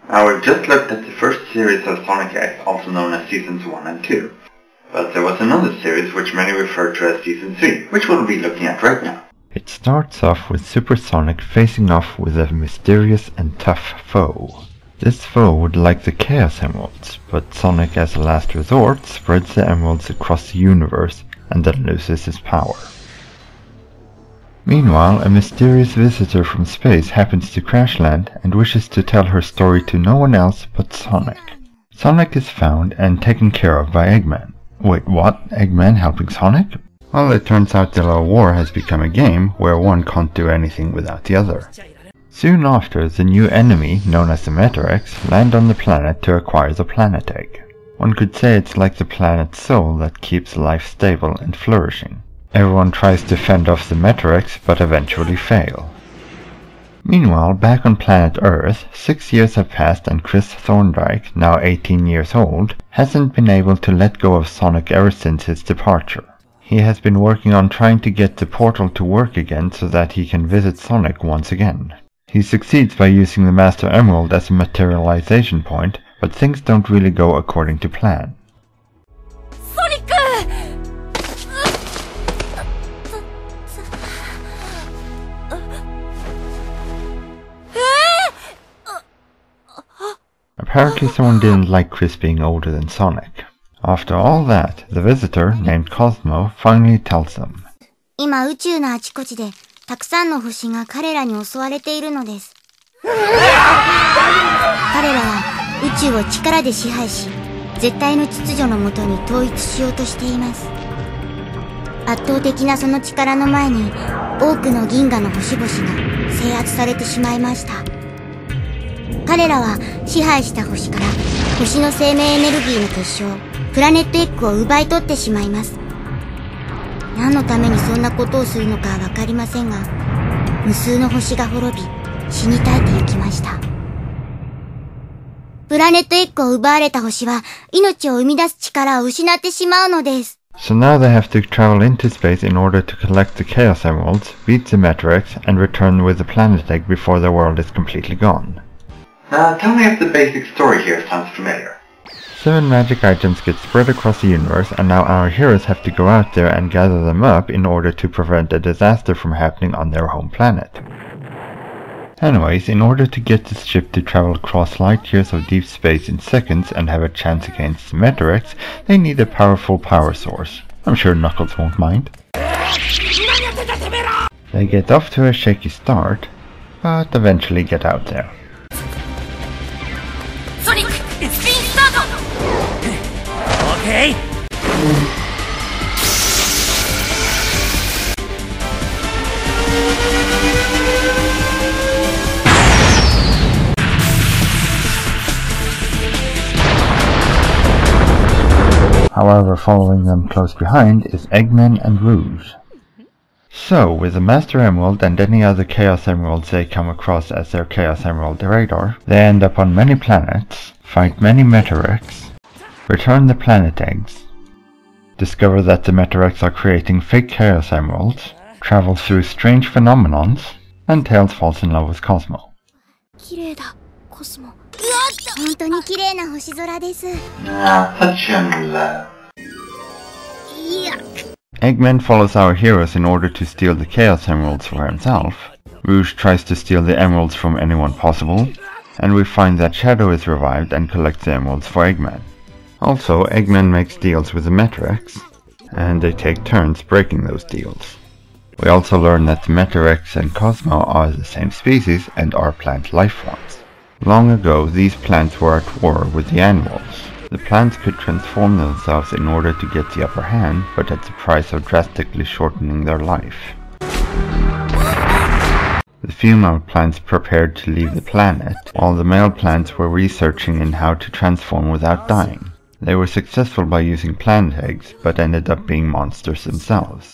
Now we've just looked at the first series of Sonic X, also known as Seasons 1 and 2. But there was another series which many refer to as Season 3, which we'll be looking at right now. It starts off with Super Sonic facing off with a mysterious and tough foe. This foe would like the Chaos Emeralds, but Sonic as a last resort spreads the emeralds across the universe and then loses his power. Meanwhile, a mysterious visitor from space happens to crash land and wishes to tell her story to no one else but Sonic. Sonic is found and taken care of by Eggman. Wait, what? Eggman helping Sonic? Well, it turns out the little war has become a game where one can't do anything without the other. Soon after, the new enemy, known as the Meterex, land on the planet to acquire the planet egg. One could say it's like the planet's soul that keeps life stable and flourishing. Everyone tries to fend off the Meterex, but eventually fail. Meanwhile, back on planet Earth, 6 years have passed and Chris Thorndike, now 18 years old, hasn't been able to let go of Sonic ever since his departure. He has been working on trying to get the portal to work again so that he can visit Sonic once again. He succeeds by using the Master Emerald as a materialization point, but things don't really go according to plan. Sonic! Apparently someone didn't like Chris being older than Sonic. After all that, the visitor, named Cosmo, finally tells them. 今宇宙のあちこちでたくさんの星が彼らに襲われているのです。彼らは宇宙を力で支配し、絶対の秩序のもとに統一しようとしています。圧倒的なその力の前に多くの銀河の星々が制圧されてしまいました。彼らは支配した星から星の生命エネルギーの結晶プラネットエッグを奪い取ってしまいます。何のためにそんなことをするのかはわかりませんが、無数の星が滅び死に絶えてゆきました。プラネットエッグを奪われた星は命を生み出す力を失ってしまうのです。So now they have to travel into space in order to collect the Chaos Emeralds, beat the Meterex, and return with the planet egg before their world is completely gone. Tell me if the basic story here sounds familiar. 7 magic items get spread across the universe, and now our heroes have to go out there and gather them up in order to prevent a disaster from happening on their home planet. Anyways, in order to get this ship to travel across light years of deep space in seconds and have a chance against the Meterex, they need a powerful power source. I'm sure Knuckles won't mind. They get off to a shaky start, but eventually get out there. Sonic, spin start! Okay. However, following them close behind is Eggman and Rouge. So, with the Master Emerald and any other Chaos Emeralds they come across as their Chaos Emerald radar, they end up on many planets, fight many Meterex, return the planet eggs, discover that the Meterex are creating fake Chaos Emeralds, travel through strange phenomenons, and Tails falls in love with Cosmo. 綺麗だ、コスモ。本当に綺麗な星空です。Such in love. Eggman follows our heroes in order to steal the Chaos Emeralds for himself. Rouge tries to steal the emeralds from anyone possible, and we find that Shadow is revived and collects the emeralds for Eggman. Also, Eggman makes deals with the Meterex, and they take turns breaking those deals. We also learn that the Meterex and Cosmo are the same species and are plant life forms. Long ago, these plants were at war with the animals. The plants could transform themselves in order to get the upper hand, but at the price of drastically shortening their life. The female plants prepared to leave the planet, while the male plants were researching in how to transform without dying. They were successful by using plant eggs, but ended up being monsters themselves.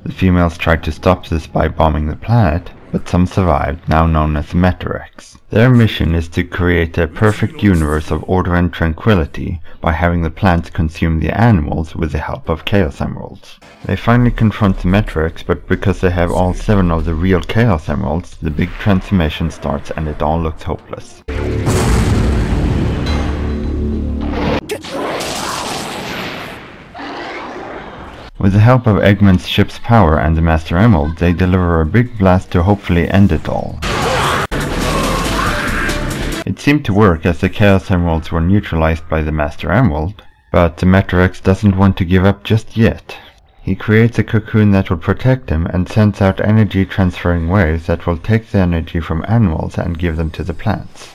The females tried to stop this by bombing the planet, but some survived, now known as the Metarex. Their mission is to create a perfect universe of order and tranquility by having the plants consume the animals with the help of Chaos Emeralds. They finally confront the Metarex, but because they have all 7 of the real Chaos Emeralds, the big transformation starts and it all looks hopeless. With the help of Eggman's ship's power and the Master Emerald, they deliver a big blast to hopefully end it all. It seemed to work as the Chaos Emeralds were neutralized by the Master Emerald, but the Metarex doesn't want to give up just yet. He creates a cocoon that will protect him and sends out energy transferring waves that will take the energy from animals and give them to the plants.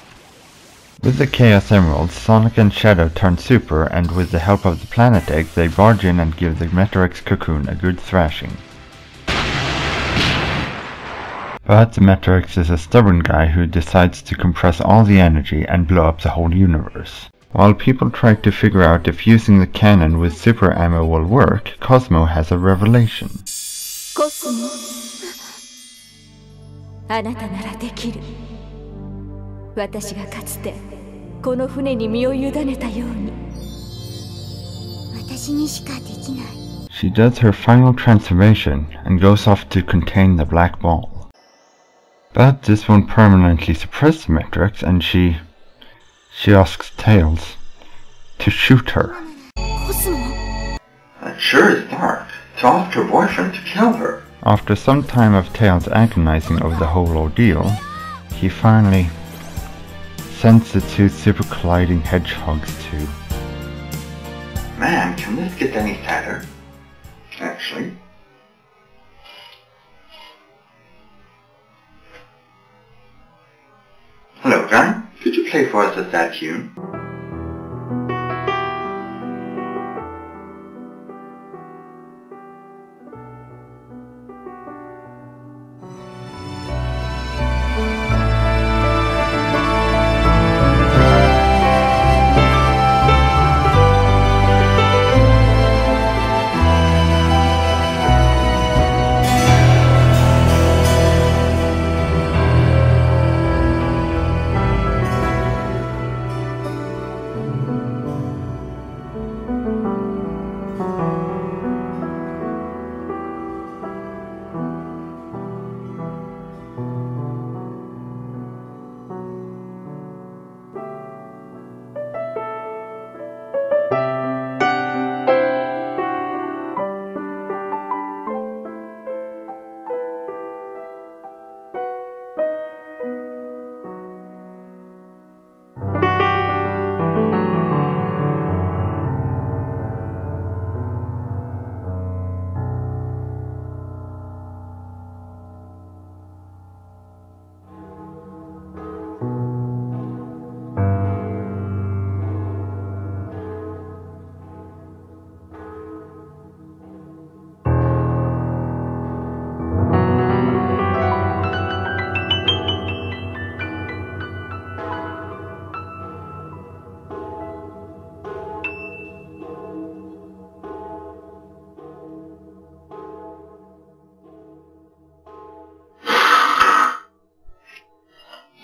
With the Chaos Emeralds, Sonic and Shadow turn super, and with the help of the Planet Egg, they barge in and give the Metarex cocoon a good thrashing. But the Metarex is a stubborn guy who decides to compress all the energy and blow up the whole universe. While people try to figure out if using the cannon with super ammo will work, Cosmo has a revelation. Cosmo, あなたならできる。私がかつてこの船に身を委ねたように。私にしかできない。She does her final transformation and goes off to contain the black ball. But this won't permanently suppress the Metarex, and she asks Tails to shoot her. Cosmo? That sure is dark. To ask her boyfriend to kill her. After some time of Tails agonizing over the whole ordeal, he finally sends the 2 super colliding hedgehogs to... Man, can this get any sadder? Actually. Hello, Johnny. Could you play for us a sad tune?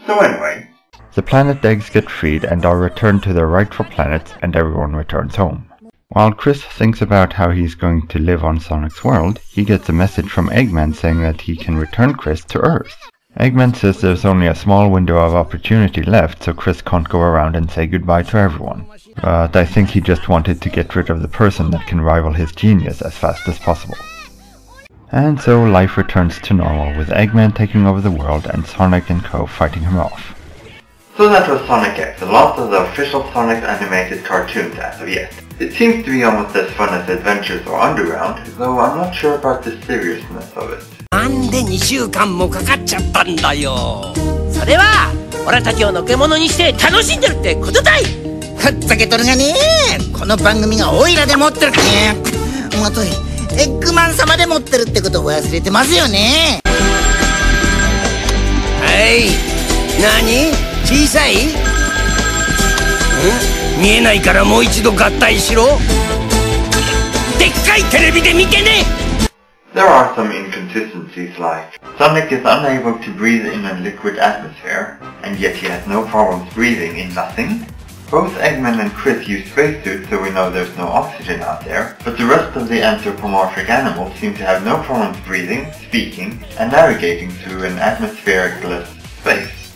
So anyway, the planet eggs get freed and are returned to their rightful planets, and everyone returns home. While Chris thinks about how he's going to live on Sonic's world, he gets a message from Eggman saying that he can return Chris to Earth. Eggman says there's only a small window of opportunity left, so Chris can't go around and say goodbye to everyone. But I think he just wanted to get rid of the person that can rival his genius as fast as possible. And so life returns to normal, with Eggman taking over the world and Sonic and co fighting him off. So that was Sonic X, the last of the official Sonic animated cartoons as of yet. It seems to be almost as fun as Adventures or Underground, though I'm not sure about the seriousness of it. なんで2週間もかかっちゃったんだよ。それは俺たちをのけ者にして楽しんでるってことだい。ふっざけとるがね、この番組がオイラで持ってるってもとエッグマン様で持ってるってことを忘れてますよね。はい、何？小さい？見えないからもう一度合体しろ。でっかいテレビで見てね。There are some inconsistencies inconsistencies like Sonic is unable to breathe in a liquid atmosphere, and yet he has no problems breathing in nothing. Both Eggman and Chris use spacesuits, so we know there's no oxygen out there, but the rest of the anthropomorphic animals seem to have no problems breathing, speaking, and navigating through an atmospheric-less space.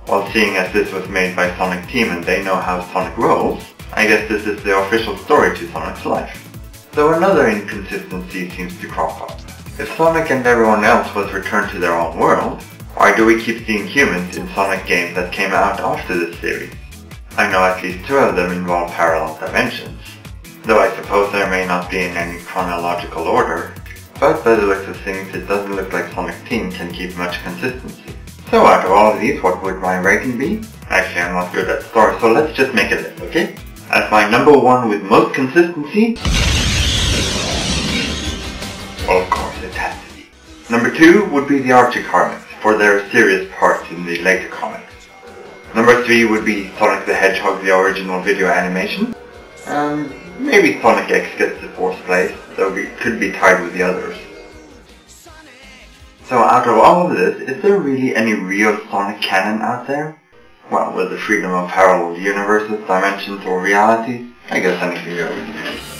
Well, seeing as this was made by Sonic Team and they know how Sonic rolls, I guess this is the official story to Sonic's life. Though another inconsistency seems to crop up. If Sonic and everyone else was returned to their own world, why do we keep seeing humans in Sonic games that came out after this series? I know at least 2 of them involve parallel dimensions, though I suppose there may not be in any chronological order, but by the looks of things it doesn't look like Sonic Team can keep much consistency. So out of all of these, what would my rating be? Actually, I'm not good at stars, so let's just make a list, okay? As my number 1 with most consistency, of course it has to be. Number 2 would be the Archie comics, for their serious parts in the later comics. Number 3 would be Sonic the Hedgehog, the original video animation. Maybe Sonic X gets the 4th place, though it could be tied with the others. So out of all of this, is there really any real Sonic canon out there? Well, with the freedom of parallel universes, dimensions, or realities, I guess anything goes.